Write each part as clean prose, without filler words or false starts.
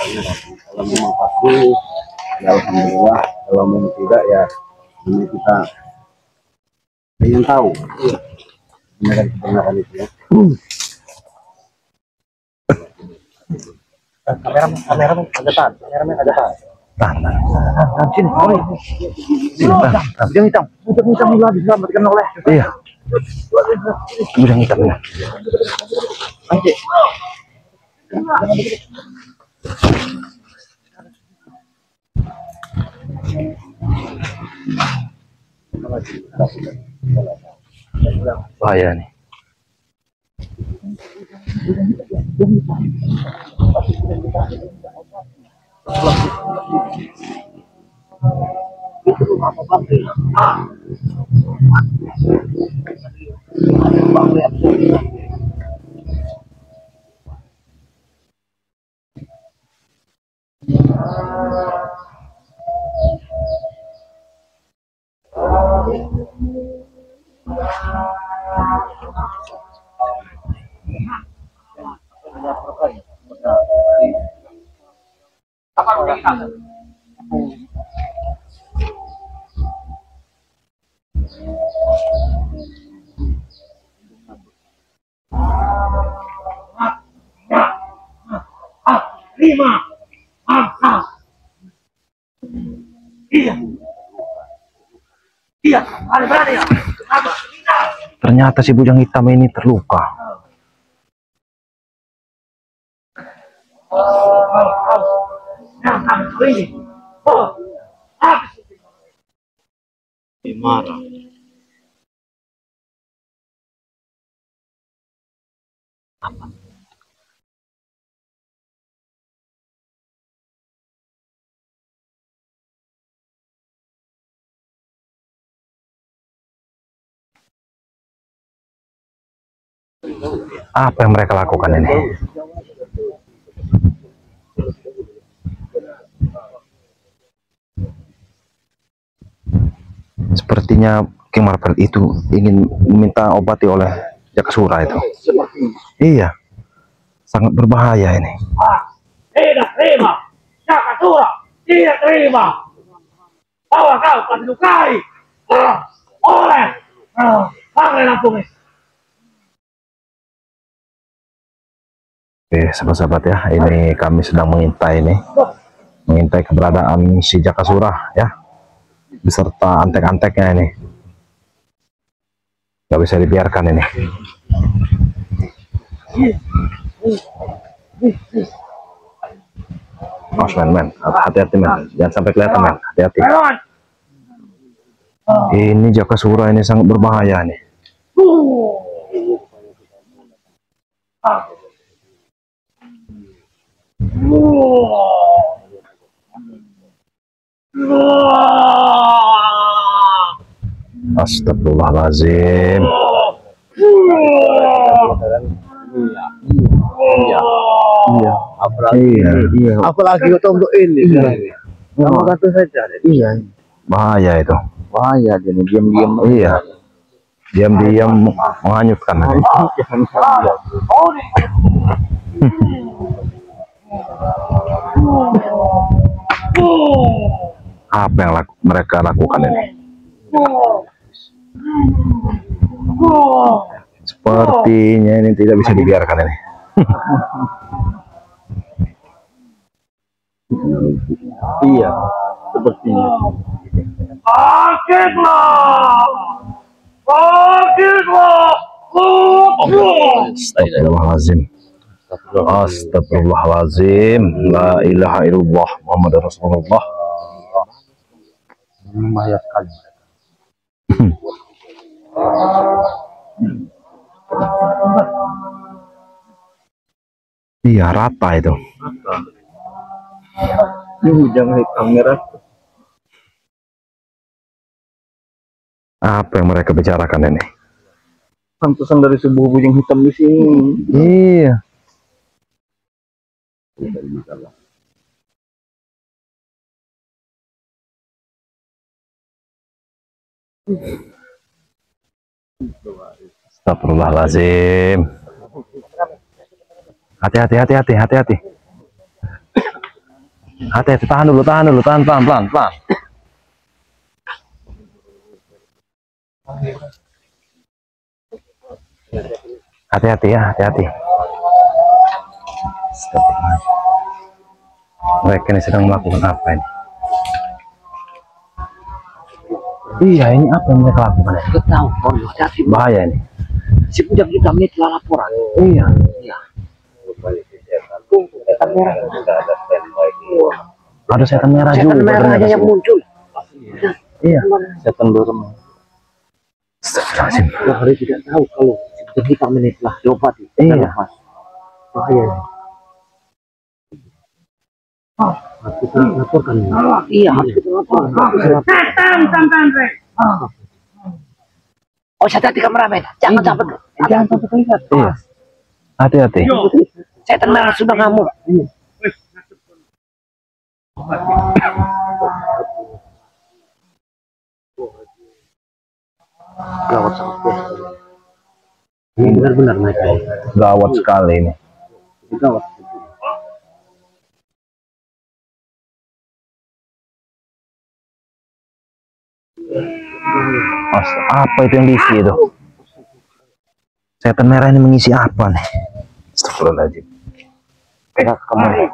Kalau memang pasti, ya alhamdulillah. Kalau memang tidak, ya ini kita ingin tahu kebenaran itu ya. Kameramen ada tak? Kameramen ada tak? Sini, bujang hitam. Bujang hitam juga diselamatkan oleh. Iya. Bujang hitam ya. Anjir. Bahaya nih. Iya, berani ya. Ternyata si bujang hitam ini terluka. Marah. Apa yang mereka lakukan ini? Sepertinya King Marvel itu ingin meminta obati oleh Jakasura itu. Iya, sangat berbahaya ini. Tidak terima, Jakasura tidak terima bahwa kau akan dilukai oleh Pangeran Lampung. Oke, sahabat-sahabat ya, ini kami sedang mengintai keberadaan si Jakasura ya, beserta antek-anteknya ini. Gak bisa dibiarkan ini. Awas men, hati-hati men, jangan sampai kelihatan men, hati-hati. Ini Jakasura ini sangat berbahaya nih. Astagfirullahaladzim. Apalagi untuk ini. Nama kata saja. Iya. Bahaya itu. Bahaya jadi diam-diam. Iya. Diam-diam menghanyutkan. Apa yang mereka lakukan ini? Sepertinya ini tidak bisa dibiarkan ini. Iya, sepertinya. Astagfirullahaladzim. Astagfirullahaladzim. La ilaha illallah Muhammad Rasulullah. Bahaya sekali. Iya, rata itu. Ini bujang hitam merah. Apa yang mereka bicarakan ini? Pantesan dari sebuah bujang hitam di sini. Iya. Astagfirullahaladzim. Hati-hati. Hati-hati, tahan dulu, tahan pelan. Hati-hati ya, hati-hati. Mereka ini sedang melakukan apa ini? Iya, ini apa yang mereka lakukan? Kita tahu, hati-hati. Bahaya ini. Si Bujang Hitam ini telah laporan. Iya. Iya. Ada setan merah juga. Setan merahnya yang muncul. Iya. Setan dorong. Hari tidak tahu kalau si Bujang Hitam ini telah diobati. Iya. Bahaya ini. Kita laporkan. Iya, harus kita laporkan. Setan, Rey. Oh, hati-hati kameramen. Jangan sampai terlihat. Iya. Hati-hati. Setan merah sudah ngamuk. Gawat sekali. Ini benar-benar naik. Gawat sekali ini. Gawat. Apa itu yang diisi itu? Setan merah ini mengisi apa nih? Astagfirullahaladzim. Karena kemarin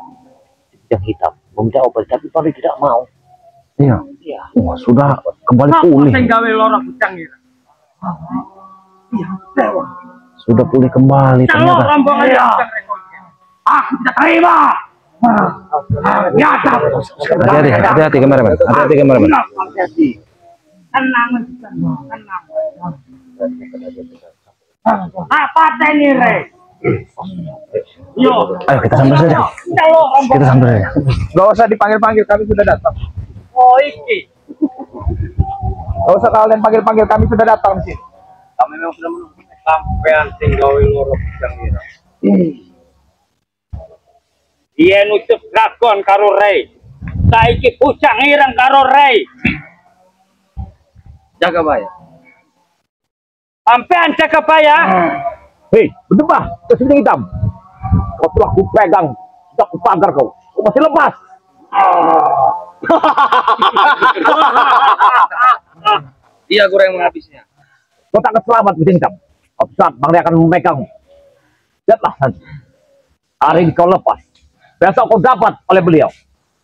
yang hitam meminta obat tapi Pari tidak mau. Iya. Iya. Wah, sudah kembali pulih. Sudah pulih kembali ternyata. Aku tidak terima. Hati-hati kameramen. Hati-hati kameramen. Tenang. Apa ini, Rey? Yo. Ayo kita sambil saja. Kita sambil saja. Nggak usah dipanggil-panggil, kami sudah datang. Oh, iki. Nggak usah kalian panggil-panggil, kami sudah datang di sini. Kami memang sudah menunggu sampean tinggal loro Bujang Ireng. Dia nutup dragon karo Rey. Saiki Bujang Ireng karo Rey. Jaga bayar. Sampean jaga bayar. Hei, berdebah, kesini hitam. Kau telah kupegang, sudah kupagar kau. Kau masih lepas. Dia goreng menghabisnya. Kau tak akan selamat, kucing hitam. Suatu saat Bang Ria akan memegangmu. Lihatlah nanti. Hari ini kau lepas. Besok kau dapat oleh beliau.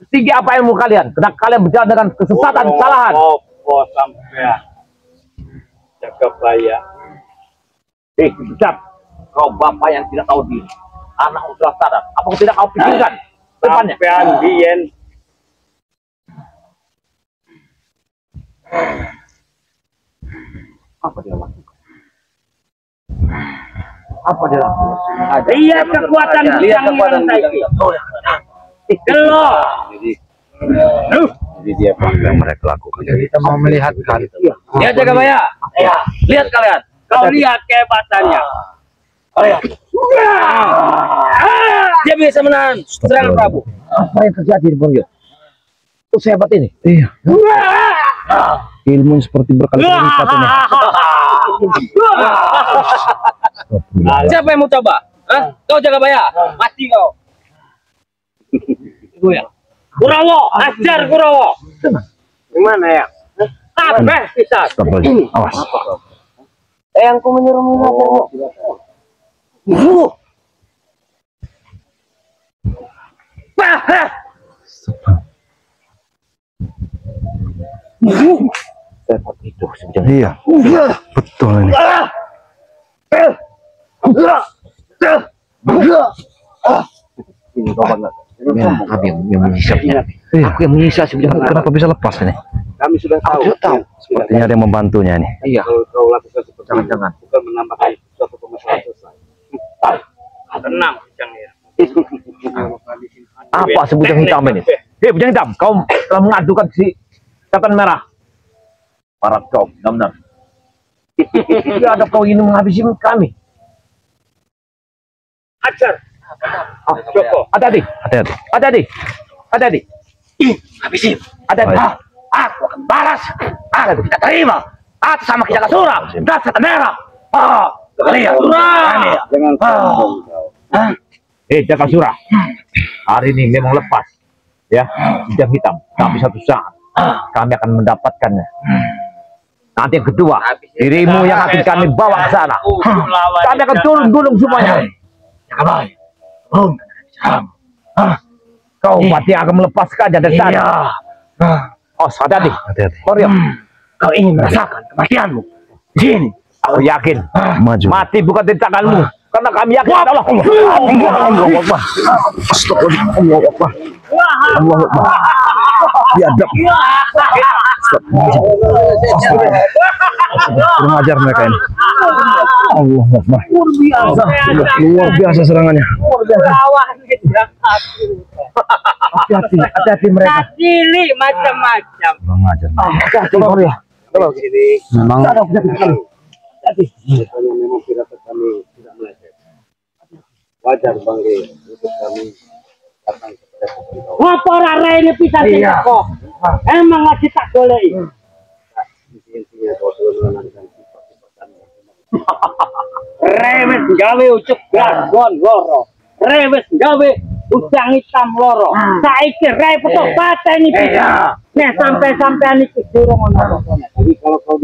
Tinggi apa ilmu kalian? Karena kalian berjalan dengan kesesatan, kesalahan. Oh, sampean jaga bayar. Hei, Bujang. Kau bapak yang tidak tahu diri. Anak sudah sadar. Apa kau tidak kau pikirkan depannya? Sampean biyen Apa dia lakukan? Apa dia lakukan? lihat kekuatan Bujang Ireng saiki. Gelo. Jadi dia apa yang mereka lakukan? Kita mau melihatkan. Lihat jaga bayar. Lihat kalian. Kau lihat kehebatannya. Dia bisa menahan serangan Prabu. Apa yang terjadi di Bang Yo? Itu sehebat ini. Iya. Ilmu seperti berkali-kali lipat ini. Siapa yang mau coba? Hah? Kau jaga bayar. Mati kau. Gue ya. Kurawa, ajar Kurawa. Gimana ya? Kabeh bisa. Astagfirullahaladzim. Awas. Yang ku menyuruh Sehebat itu sebenarnya. Iya. Betul ini. Ini kau banget. Kami yang menyisapnya. Iya. Aku yang menyisap sebenarnya. Kenapa bisa lepas ini? Kami sudah tahu. Aku tahu. Sepertinya ada yang membantunya ini. Iya. Kau lakukan seperti Jangan-jangan. bukan menambahkan suatu permasalahan selesai. Tenang, Bujang Ireng. Apa si Bujang Hitam ini? Hei Bujang Hitam, kau telah mengadukan si setan merah. Parat kau, benar-benar. Tidak ada kau ingin menghabisi kami. Ajar. Joko, hati-hati, Hati-hati. hati-hati, hati-hati. Habisin. Hati-hati. Baik. Aku akan balas. Aku tidak terima. Atas sama Jagasura dan setan merah. Kalian. Jangan. Jagasura. Hari ini memang lepas. ya, kujang hitam. Tapi satu saat kami akan mendapatkannya. Nanti yang kedua, dirimu yang akan kami bawa ke sana. Kami akan turun gunung semuanya. Kau pasti akan melepaskannya dari sana. Oh, hati-hati. Mario, Kau ingin merasakan kematianmu di sini. aku yakin Maju. mati bukan di tanganmu. Karena kami yakin Allah. Biadab. Kurang ajar mereka ini. Allah Akbar. Luar biasa serangannya. Hati-hati mereka. Cilik macam-macam. Kurang ajar. Hati-hati Mario. Memang Memang firasat kami tidak meleset. Wajar Bang Rey untuk kami datang kepada pemberitahuan. Ngapa ora ini pisah sing kok? Emang lagi tak goleki. Intinya kau selalu menenangkan sifat-sifat kami. Rewes gawe ucuk dragon loro. Rewes gawe udang hitam loro. Saiki re petok pateni bisa. Nek sampai-sampean iki durung ono apa-apa. Jadi kalau kau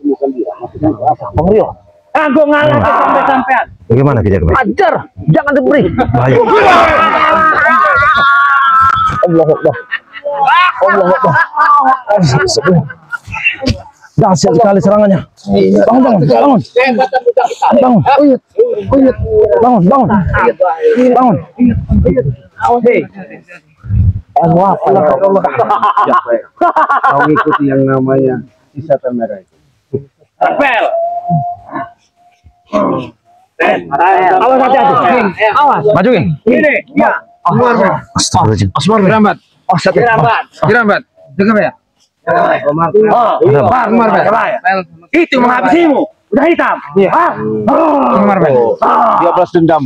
temukan dia, maksudnya apa? Mario, Kanggo ngalah sampai-sampean. bagaimana kita kemarin? ajar, jangan diberi. Bahaya. Allah Akbar. Allah Akbar. Dahsyat sekali serangannya. Bangun, bangun, bangun. Bangun. Bangun, bangun. Bangun. Hei, Allah Allah. Kau ikuti yang namanya wisata merah itu. Pel. Awas hati-hati. Awas. Maju, Geng. Ini, ya. Astagfirullahaladzim. Asmar Rambat. Oh, satu. Dirambat. Dengar ya? Ada apa? Itu menghabisimu. Udah hitam. Umar Ben. Dia balas dendam.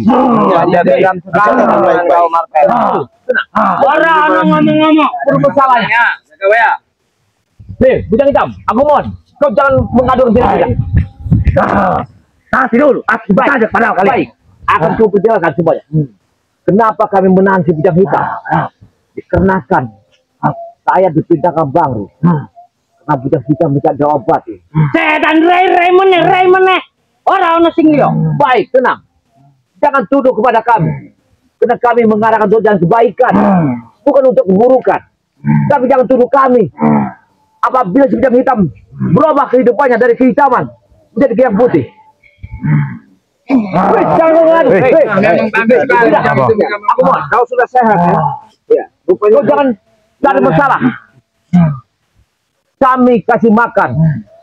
Orang ngomong-ngomong. Permasalahannya. Jaga ya. Nih, bujang hitam. Aku mohon, kau jangan mengadu dengan Nanti dulu, aku bertanya pada kalian. Baik, akan ku perjelaskan semuanya. Kenapa kami menahan si bujang hitam? Dikarenakan saya dipindahkan Bang Ru. Karena bujang hitam bisa diobati. Setan Ray meneh. Orang ono sing liya. Baik, tenang. Jangan tuduh kepada kami. Karena kami mengarahkan untuk jalan kebaikan, bukan untuk keburukan. Tapi jangan tuduh kami. Apabila si bujang hitam berubah kehidupannya dari kehitaman menjadi yang putih. Jangan mengadu. Aku mohon, kau sudah sehat ya? Ya. Kau jangan cari masalah. Kami kasih makan,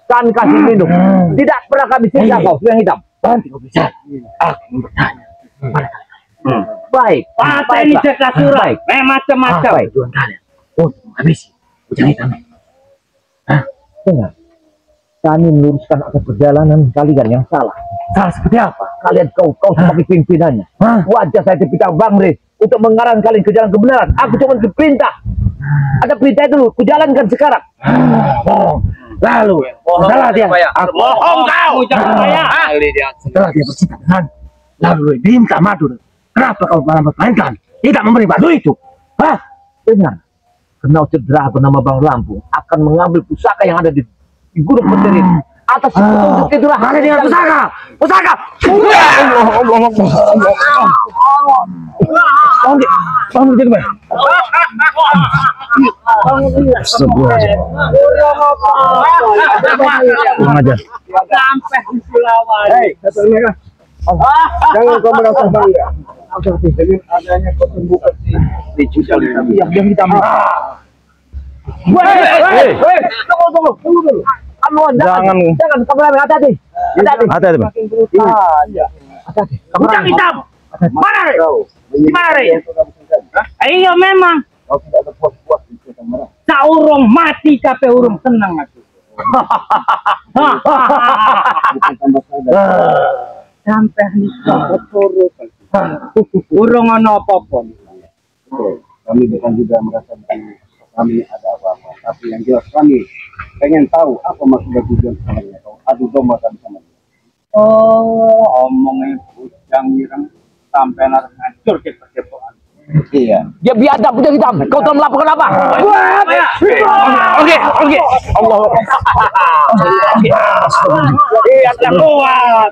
kan kasih minum. Tidak pernah kami singgah kau, yang hitam. Nanti kau bisa. Aku bertanya. Baik. Apa ini cerita surat? Baik. Macam-macam. Baik. Tujuan kalian. Untuk habisi bujang hitam. Dengar. Kami meluruskan atas perjalanan kalian yang salah. Salah seperti apa? Kalian kau sebagai pimpinannya. Wajah saya dipinta Bang Rey untuk mengarahkan kalian ke jalan kebenaran. Aku cuma diperintah. Ada perintah itu, ku jalankan sekarang. Lalu, setelah dia, Bohong kau. Jangan saya. setelah dia bercinta dengan, lalu dia minta madu. Kenapa kau malah mempermainkan? Tidak memberi madu itu. Hah? Dengar. Kenal cedera bernama Bang Lampung akan mengambil pusaka yang ada di Gunung Penderit. Atas petunjuk itulah Mana dengan pusaka? Pusaka! Bangun, jadi baik. Kurang ajar. Sampai di Sulawesi. Jangan kau merasa bangga. Dengan adanya ketumbuhan di Cisal yang hitam. Tunggu dulu. Jangan. Jangan kamu hati-hati. Hati-hati, Bang. Hati-hati. Bujang hitam. Mana? Di mana? Iya memang. Kau tidak ada puas-puas di Kota Merah. Saurung mati kabeh urung seneng aku. Bukan tambah sadar. Sampai nikah urung ono apa-apa. Betul. Kami bukan juga merasa kami ada apa-apa, tapi yang jelas kami pengen tahu apa maksud dan tujuan sebenarnya. Kau adu domba kami sama dia. Oh, omongnya bujang ireng sampai harus hancur ke perdepokan. Iya. Dia biadab bujang hitam. Kau telah melakukan apa? Oke. Allah. Iya, yang kuat.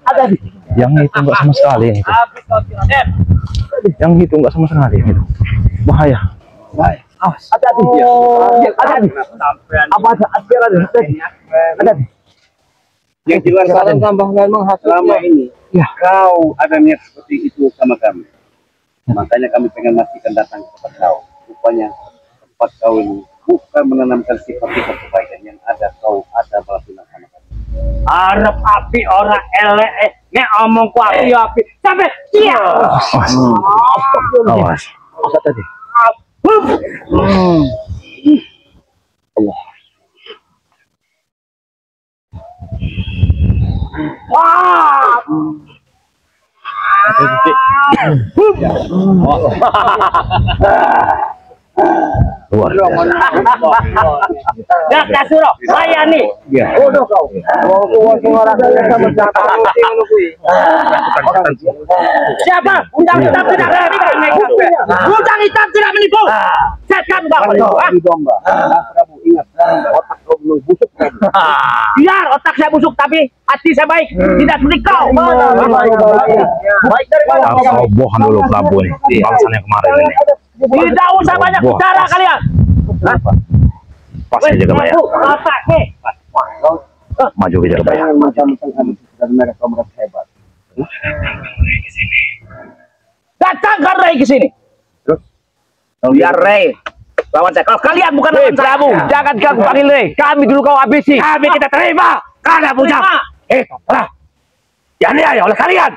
Ada di. Yang itu enggak sama sekali yang itu. Yang itu enggak sama sekali yang itu. Bahaya. Ada di. Ada di. Apa ada di. Ada di. Yang jelas Salam tambahkan selama ini Ya. kau ada niat seperti itu sama kami. Makanya kami pengen memastikan datang ke tempat kau. Rupanya tempat kau ini bukan menanamkan sifat-sifat kebaikan yang ada, kau ada balas sama kami. Arep api ora elek. Nek omongku api sampai siap. Awas. Apa tadi? Luar biasa. Ya kasuro, layani. Bodoh kau. Siapa? Undang hitam tidak menipu. Undang hitam tidak menipu. Setan Bang. Di domba. Prabu ingat, otak kau belum busuk tadi. Biar otak saya busuk tapi hati saya baik. Tidak seperti kau. Baik dari mana? Kau bohong dulu Prabu nih. Balasannya kemarin ini. Tidak usah banyak bicara kalian. Pas aja Jagabaya. Otaknya. Maju ke Jagabaya. Jangan macam-macam habis dan mereka merasa hebat. Datang kan Ray ke sini. Biar Ray lawan saya. Kalau kalian bukan lawan saya. Prabu, jangan kau panggil Rey. Kami dulu kau habisi. Kami kita terima. Karena bujang. Lah. Dianiaya oleh kalian.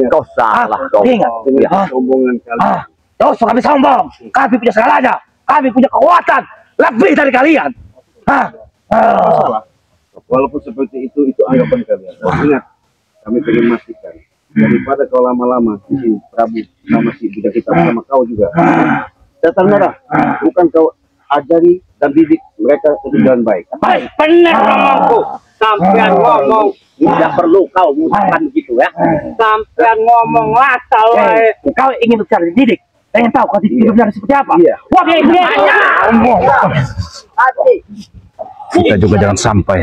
Kau salah kau. Ingat. Dengan rombongan kalian. Terus kami sombong. Kami punya segalanya. Kami punya kekuatan lebih dari kalian. Walaupun seperti itu anggapan kalian. Ingat, kami ingin memastikan daripada kau lama-lama di sini, Prabu sama si budak kita sama kau juga. Setan merah, bukan kau ajari dan didik mereka untuk jalan baik. Baik, benar ngomongku. Sampean ngomong tidak perlu kau mengatakan begitu ya. Sampean ngomong asal wae. Kau ingin bicara didik. Pengen tahu kau hidupnya seperti apa? Iya. Wah, ini Kita juga jangan sampai.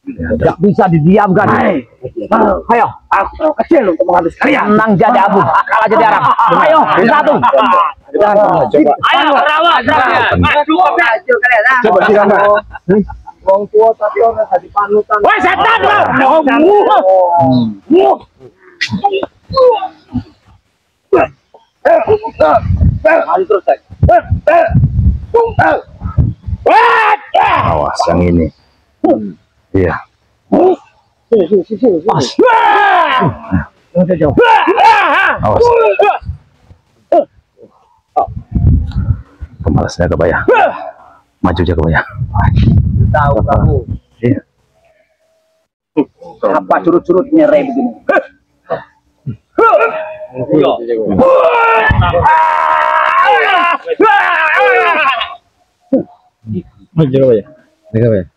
Tidak bisa didiamkan. Ayo, aku kecil untuk menghabis kalian. menang jadi abu, kalah jadi Arab. Ayo, satu. Ayo, rawat. Maju kalian. Coba Kirana. Wong tua tapi orang jadi panutan. Woi, setan kau. Mari terus, Tek. Awas yang ini. Iya. Awas. Pemalasnya Jagabaya. Maju Jagabaya. Tahu kamu. Iya. Apa curut-curutnya Rey begini?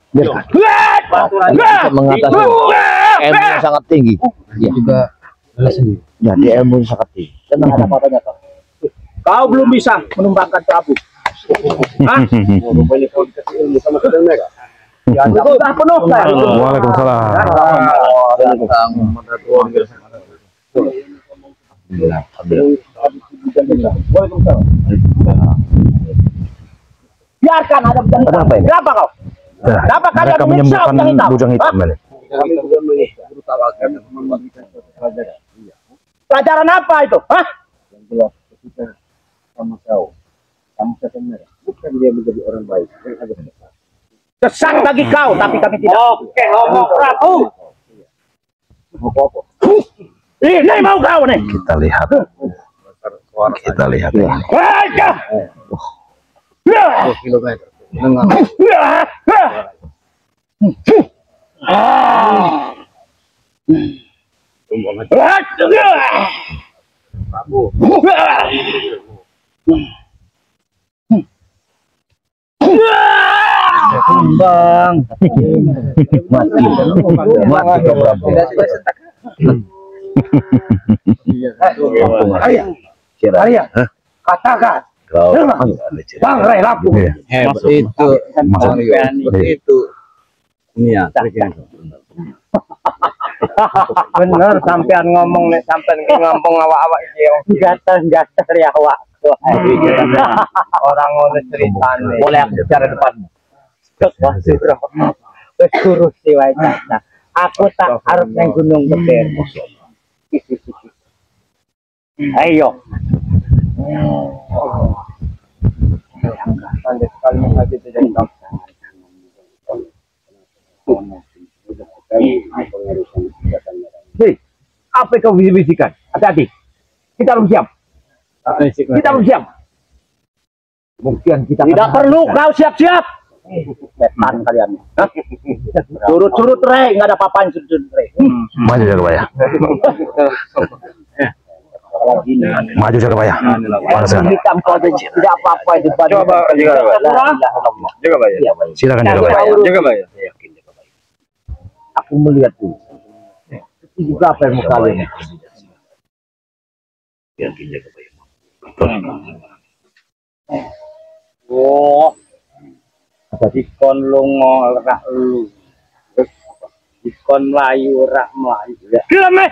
Biarkan. Mengatasi ilmu yang sangat tinggi. Ya juga sendiri. Jadi ilmu yang sangat tinggi. Tenang ada matanya kau. Kau belum bisa menumbangkan Prabu. Rupanya kau dikasih ilmu sama sedang mereka. Ya, sudah penuh. Waalaikumsalam. Biarkan ada bujang hitam. Kenapa ini? Kenapa kau? Kenapa kalian Mereka menyiksa menyembuhkan bujang hitam ini. Kami juga melihat brutal akan memberikan suatu pelajaran. Iya. Pelajaran apa itu? Hah? Yang jelas ketika sama kau, kamu setan merah, bukan dia menjadi orang baik yang agak besar. Sesat bagi kau, tapi kami tidak. Oke, ngomong Prabu. Apa-apa. Ini mau kau nih. Kita lihat. Kita lihat ini. Aja. Kilometer. Dengar. Bang. Mati kau Prabu. Arya, katakan. Kau Bang Rai Lampung. Itu niat. Bener sampean ngomong nek sampean ngomong awak-awak iki gatel ya awak. Orang ngono ceritane. Boleh aku bicara depanmu. Wis kurus sih wae Caca. Aku tak arep nang Gunung Beber. Ayo. Hei, apa yang kau bisikan? Hati-hati. Kita harus siap. Kita harus siap. Mungkin kita Tidak perlu kau siap-siap. setan kalian. Surut-surut re, enggak ada apa-apaan surut re. maju Jagabaya. Maju Jagabaya. Panaskan. Hitam kau ada tidak apa-apa di depan. Coba jaga bayar. Silakan Jagabaya. Jaga bayar. Aku melihat tuh. Itu juga apa yang mau kalian? Oh. Dikon lunga rak lu. Dikon mlayu rak mlayu. Glemeh.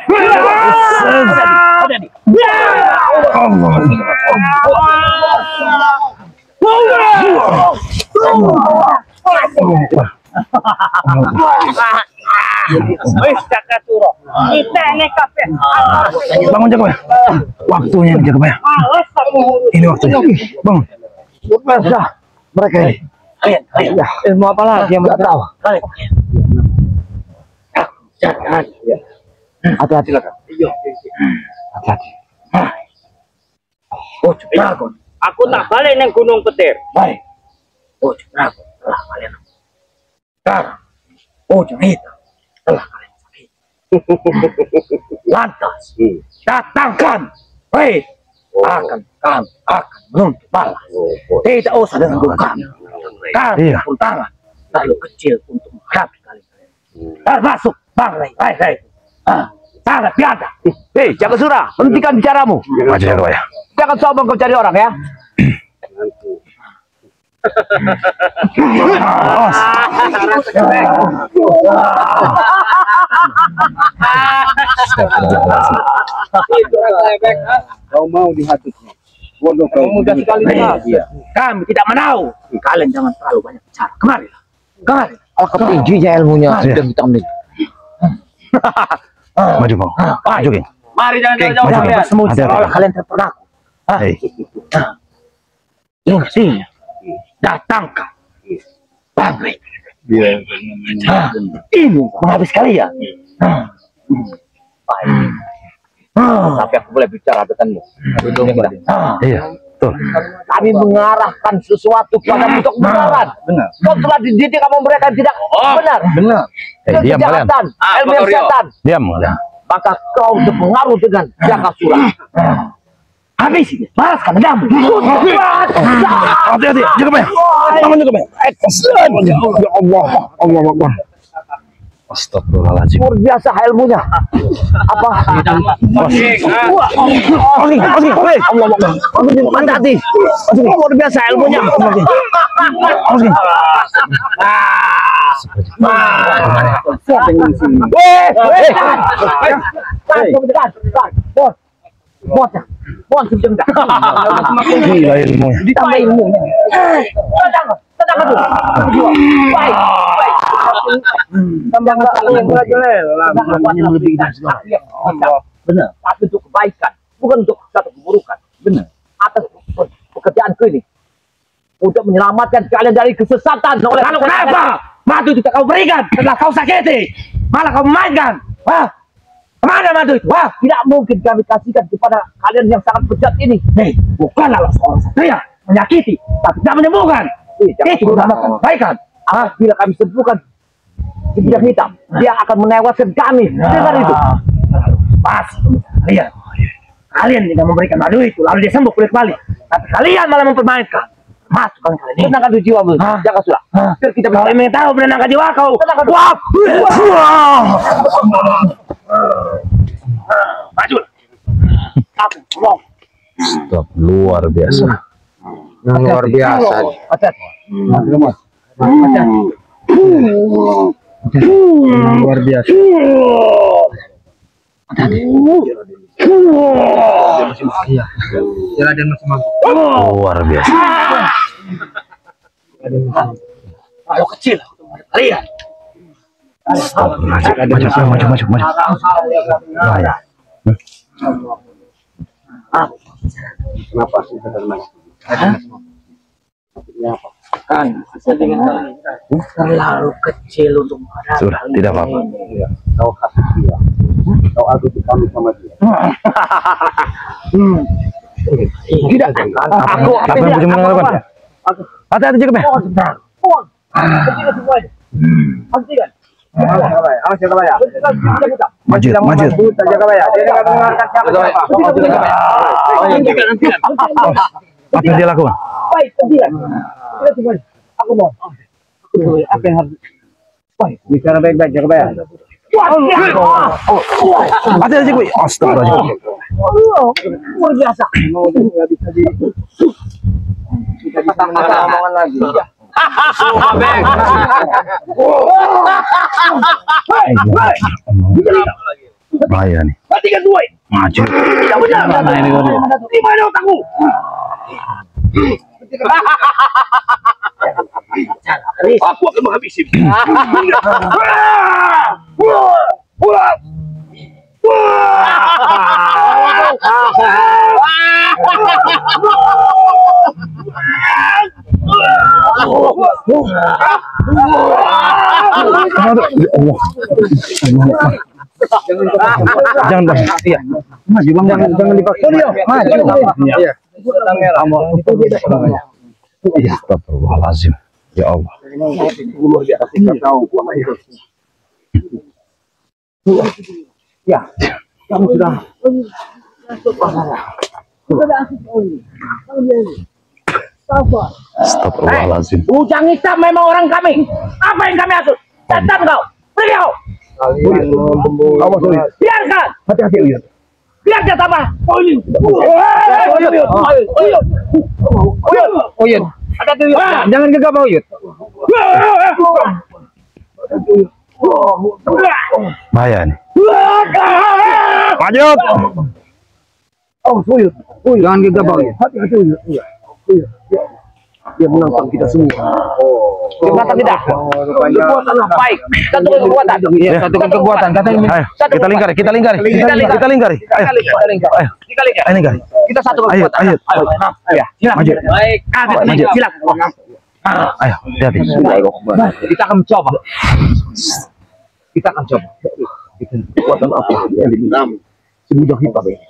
Wis Caka Turo. Kita nek kabeh. Bangun Jagabaya. Waktunya Jagabaya. Males kamu. Ini waktunya. Bangun. Masa mereka ini? Ilmu apa lagi yang Tidak tahu. Jangan. Hati-hati lah. Hati-hati. Oh, Dragon. Aku tak balik nang Gunung Petir. Baik. Oh, Dragon telah kalian. Sekarang, oh itu telah kalian sakit. Lantas, datangkan. Baik. Akan menuntut balas. Tidak usah dengan kami. Kami Iya. pun tangan terlalu kecil untuk menghadapi kalian. Termasuk Bang Rai. Sangat biada. Hei, Jaka Sura, hentikan bicaramu. Maju Jagabaya. Jangan sombong kau cari orang ya. Kau mau dihasutnya. Bodoh kau. Mudah sekali Iya. Kami tidak menau. Kalian jangan terlalu banyak bicara. Kemarilah. Kemari. Alangkah tingginya ilmunya Iya. dan hitam ini. Maju Bang. Maju King. Mari jangan Maju, jauh-jauh King. kalian. Semuanya Hati-hati. seolah kalian terpengaruh. Hei. Ini sini. Datangkan. Bang Rai. Ini menghabis kalian. Tapi aku boleh bicara denganmu. Iya. Betul. Kami mengarahkan sesuatu kepada untuk kebenaran. Benar. Kau telah dididik kamu mereka tidak benar. Benar. Hei, diam kalian. Kejahatan, ilmu yang setan. Diam kalian. Maka kau berpengaruh dengan Jaka Sura. Habis ini. Balaskan dendam. Hati-hati Jagabaya. Bangun Jagabaya. Ya Allah. Allah Akbar. Astagfirullahaladzim. Luar biasa ilmunya. Apa? Hati-hati. Luar biasa ilmunya. Gila ilmunya. Ditambah ilmunya. Tenang dulu. Baik. Benar. Tapi untuk kebaikan, bukan untuk satu keburukan. Benar. Atas pekerjaanku ini untuk menyelamatkan kalian dari kesesatan. Lalu kenapa? Madu itu kau berikan setelah kau sakiti. Malah kau memainkan. Wah. Kemana madu itu? Wah. Tidak mungkin kami kasihkan kepada kalian yang sangat bejat ini. Hei, bukanlah seorang satria menyakiti, tapi tidak menyembuhkan. Itu dinamakan kebaikan. Bila kami sembuhkan si bidang hitam, dia akan menewaskan kami. Dengar itu. Pasti kalian. Kalian tidak memberikan madu itu, lalu dia sembuh pulih kembali. Tapi kalian malah mempermainkan. Masukkan kalian ini. Tenangkan dulu jiwamu. Jaga sudah. Biar kita bisa. Kau ingin tahu menenangkan jiwa kau. Wah. Maju. Stop, luar biasa. Luar biasa. Luar biasa. Luar biasa. Kalau kecil kalian. Stop, maju. Bahaya. Kenapa sih teman? Kan terlalu kecil untuk menghadapi. Sudah, tidak apa-apa. Kau kasih dia. Kau adu kami sama dia. Tidak. Apa yang Bujang melakukan? Hati-hati juga, Beh. Maju. Apa yang dia lakukan? Baik, aku mau. Apa yang harus? Baik, bicara baik-baik, jaga bayar. Hati-hati juga. Astagfirullahaladzim. Luar biasa. Kita bisa mendengar omongan lagi. Bahaya nih. Maju. Di mana otakmu? Aku akan menghabisi. Jangan Bang. Iya. Maju Bang. Jangan dipaksa. Maju. Iya. Iya, astagfirullahaladzim. Ya Allah. Ya, kamu sudah. Astagfirullahaladzim. Ujang Hitam memang orang kami. Apa yang kami asut? Datang kau. Pergi kau. Biarkan. Hati-hati lihat. Biar dia tambah. Uyun. Jangan gegabah Uyut. Bahaya nih. Maju. Oh, Uyut. Jangan gegabah Uyut. Hati-hati Uyut. Iya. Dia menantang kita semua. Kekuatan tidak. Kekuatan baik. Satukan kekuatan. Iya, satukan kekuatan. Katanya Ayo, kita lingkari. Ayo, lingkari. Kita satu Ayo, kekuatan. ayo. Maju. Baik. Maju. Silakan. Ayo, hati-hati. Kita akan mencoba. Kita akan coba. kekuatan apa yang diminta semudah hitam ini.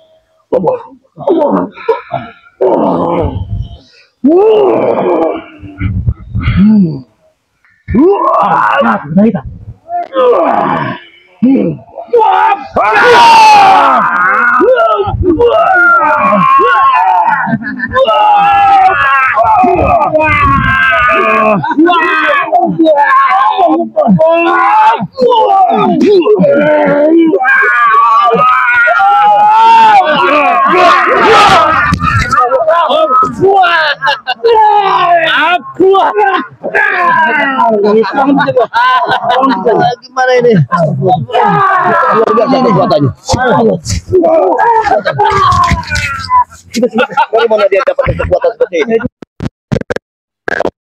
Gimana ini? Luar biasa kekuatannya. Dari mana dia dapat kekuatan seperti ini?